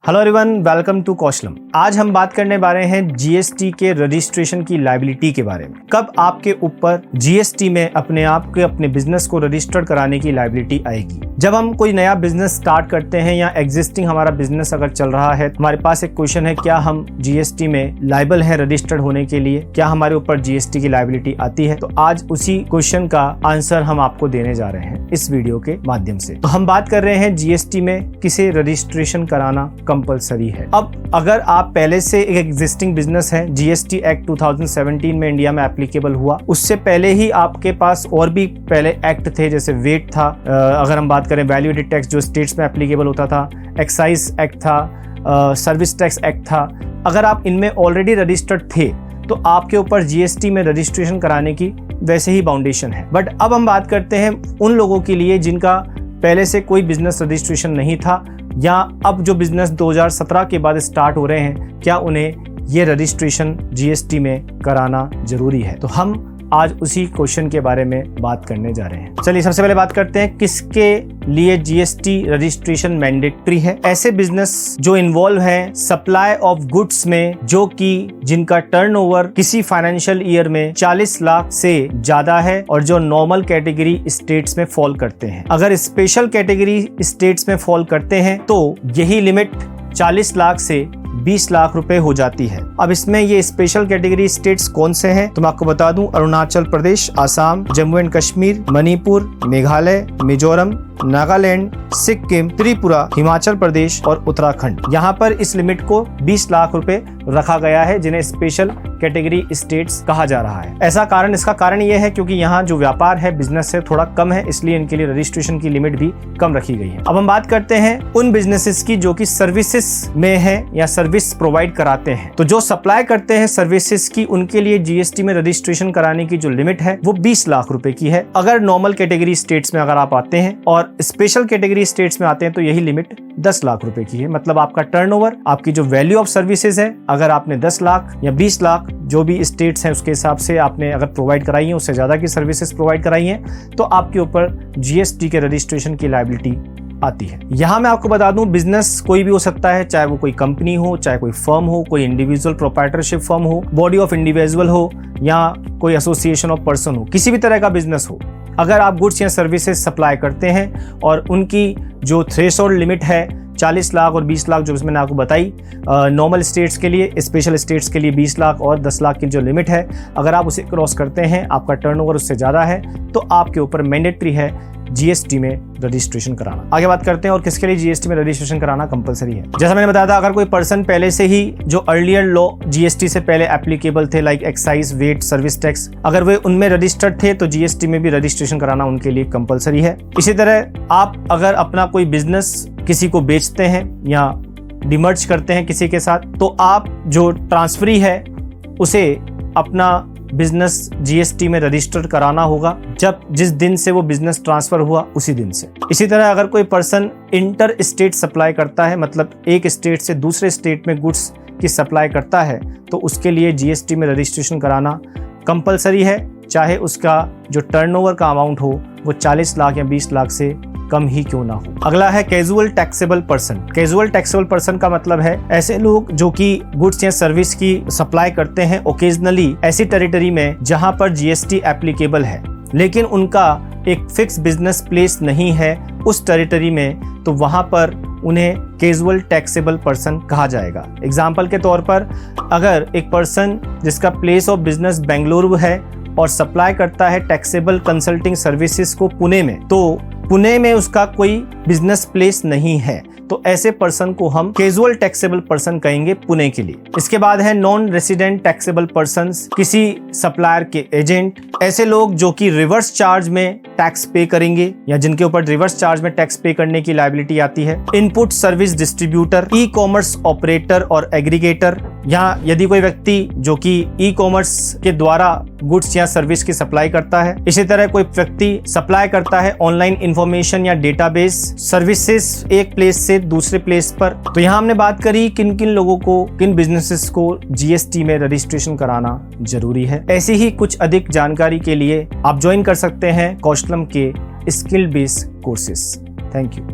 Hello everyone, welcome to Kaushalam. आज हम बात करने वाले हैं जीएसटी के रजिस्ट्रेशन की लायबिलिटी के बारे में। कब आपके ऊपर जीएसटी में अपने आप के अपने बिजनेस को रजिस्टर्ड कराने की लायबिलिटी आएगी। जब हम कोई नया बिजनेस स्टार्ट करते हैं या एग्जिस्टिंग हमारा बिजनेस अगर चल रहा है, हमारे पास एक क्वेश्चन है, क्या हम जीएसटी में लायबल है रजिस्टर्ड होने के लिए? क्या हमारे ऊपर जीएसटी की लायबिलिटी आती है? तो आज उसी क्वेश्चन का आंसर हम आपको देने जा रहे हैं इस वीडियो के माध्यम से। तो हम बात कर रहे हैं जीएसटी में किसे रजिस्ट्रेशन कराना कंपलसरी है। अब अगर आप पहले से एक एग्जिस्टिंग बिजनेस है, जीएसटी एक्ट 2017 में इंडिया में एप्लीकेबल हुआ, उससे पहले ही आपके पास और भी पहले एक्ट थे, जैसे वेट था, अगर हम बात करें वैल्यू एडेड टैक्स जो स्टेट्स में एप्लीकेबल होता था, एक्साइज एक्ट था, सर्विस टैक्स एक्ट था। अगर आप इनमें ऑलरेडी रजिस्टर्ड थे तो आपके ऊपर जीएसटी में रजिस्ट्रेशन कराने की वैसे ही बाउंडेशन है। बट अब हम बात करते हैं उन लोगों के लिए जिनका पहले से कोई बिजनेस रजिस्ट्रेशन नहीं था, या अब जो बिजनेस 2017 के बाद स्टार्ट हो रहे हैं, क्या उन्हें ये रजिस्ट्रेशन जीएसटी में कराना जरूरी है? तो हम आज उसी क्वेश्चन के बारे में बात करने जा रहे हैं। चलिए सबसे पहले बात करते हैं किसके लिए जीएसटी रजिस्ट्रेशन मैंडेटरी है। ऐसे बिजनेस जो इन्वॉल्व हैं सप्लाई ऑफ गुड्स में, जो कि जिनका टर्नओवर किसी फाइनेंशियल ईयर में 40 लाख से ज्यादा है और जो नॉर्मल कैटेगरी स्टेट्स में फॉल करते हैं। अगर स्पेशल कैटेगरी स्टेट्स में फॉल करते हैं तो यही लिमिट 40 लाख से 20 लाख रुपए हो जाती है। अब इसमें ये स्पेशल कैटेगरी स्टेट्स कौन से हैं तो मैं आपको बता दूं, अरुणाचल प्रदेश, आसाम, जम्मू एंड कश्मीर, मणिपुर, मेघालय, मिजोरम, नागालैंड, सिक्किम, त्रिपुरा, हिमाचल प्रदेश और उत्तराखंड। यहाँ पर इस लिमिट को 20 लाख रुपए रखा गया है, जिन्हें स्पेशल कैटेगरी स्टेट्स कहा जा रहा है। इसका कारण यह है क्योंकि यहाँ जो व्यापार है, बिजनेस है, थोड़ा कम है, इसलिए इनके लिए रजिस्ट्रेशन की लिमिट भी कम रखी गई है। अब हम बात करते हैं उन बिजनेसेस की जो कि सर्विसेज में है या सर्विस प्रोवाइड कराते हैं। तो जो सप्लाई करते हैं सर्विसेज की, उनके लिए जीएसटी में रजिस्ट्रेशन कराने की जो लिमिट है वो 20 लाख रुपए की है। अगर नॉर्मल कैटेगरी स्टेट्स में अगर आप आते हैं और स्पेशल कैटेगरी स्टेट्स में आते हैं तो यही लिमिट 10 लाख रुपए की है। मतलब आपका टर्नओवर, आपकी जो वैल्यू ऑफ सर्विसेज है, अगर आपने 10 लाख या 20 लाख जो भी स्टेट्स हैं उसके हिसाब से आपने अगर प्रोवाइड कराई है, उससे ज्यादा की सर्विसेज प्रोवाइड कराई है, तो आपके ऊपर जीएसटी के रजिस्ट्रेशन की लायबिलिटी आती है। यहाँ मैं आपको बता दूं, बिजनेस कोई भी हो सकता है, चाहे वो कोई कंपनी हो, चाहे कोई फर्म हो, कोई इंडिविजुअल प्रोप्राइटरशिप फर्म हो, बॉडी ऑफ इंडिविजुअल हो, या कोई एसोसिएशन ऑफ पर्सन हो, किसी भी तरह का बिजनेस हो। अगर आप गुड्स या सर्विसेज सप्लाई करते हैं और उनकी जो थ्रेशोल्ड लिमिट है 40 लाख और 20 लाख, जो मैंने आपको बताई, नॉर्मल स्टेट्स के लिए, स्पेशल स्टेट्स के लिए 20 लाख और 10 लाख की जो लिमिट है, अगर आप उसे क्रॉस करते हैं, आपका टर्नओवर उससे ज़्यादा है, तो आपके ऊपर मैंडेटरी है जीएसटी में रजिस्ट्रेशन कराना। आगे बात करते हैं और किसके लिए जीएसटी में रजिस्ट्रेशन कराना कंपलसरी है। जैसा मैंने बताया था, अगर कोई पर्सन पहले से ही जो अर्लियर लॉ जीएसटी से पहले एप्लीकेबल थे, like excise, VAT, service tax, अगर वे उनमें रजिस्टर्ड थे तो जीएसटी में भी रजिस्ट्रेशन कराना उनके लिए कंपलसरी है। इसी तरह आप अगर अपना कोई बिजनेस किसी को बेचते हैं या डिमर्ज करते हैं किसी के साथ, तो आप जो ट्रांसफरी है उसे अपना बिजनेस जीएसटी में रजिस्टर कराना होगा जिस दिन से वो बिजनेस ट्रांसफर हुआ उसी दिन से। इसी तरह अगर कोई पर्सन इंटर स्टेट सप्लाई करता है, मतलब एक स्टेट से दूसरे स्टेट में गुड्स की सप्लाई करता है, तो उसके लिए जीएसटी में रजिस्ट्रेशन कराना कंपलसरी है, चाहे उसका जो टर्नओवर का अमाउंट हो वो 40 लाख या 20 लाख से कम ही क्यों ना हो। अगला है casual taxable person. Casual taxable person का मतलब है ऐसे लोग जो कि गुड्स या सर्विस की सप्लाई करते हैं ओकेजनली ऐसी टेरिटरी में जहां पर जीएसटी एप्लीकेबल है, लेकिन उनका एक फिक्स बिजनेस प्लेस नहीं है उस टेरिटरी में, तो वहां पर उन्हें कैजुअल टैक्सेबल पर्सन कहा जाएगा। एग्जाम्पल के तौर पर, अगर एक पर्सन जिसका प्लेस ऑफ बिजनेस बेंगलुरु है और सप्लाई करता है टैक्सेबल कंसल्टिंग सर्विसेज को पुणे में, तो पुणे में उसका कोई बिजनेस प्लेस नहीं है, तो ऐसे पर्सन को हम कैजुअल टैक्सेबल पर्सन कहेंगे पुणे के लिए। इसके बाद है नॉन रेसिडेंट टैक्सेबल पर्सन्स, किसी सप्लायर के एजेंट, ऐसे लोग जो कि रिवर्स चार्ज में टैक्स पे करेंगे या जिनके ऊपर रिवर्स चार्ज में टैक्स पे करने की लायबिलिटी आती है। Input service distributor, e commerce operator और एग्रीगेटर, यहाँ यदि कोई व्यक्ति जो कि ई कॉमर्स के द्वारा गुड्स या सर्विस की सप्लाई करता है। इसी तरह कोई व्यक्ति सप्लाई करता है ऑनलाइन इंफॉर्मेशन या डेटाबेस सर्विसेज एक प्लेस से दूसरे प्लेस पर। तो यहाँ हमने बात करी किन किन लोगों को, किन बिजनेसेस को जीएसटी में रजिस्ट्रेशन कराना जरूरी है। ऐसी ही कुछ अधिक जानकारी के लिए आप ज्वाइन कर सकते हैं कौशलम के skill based courses. Thank you.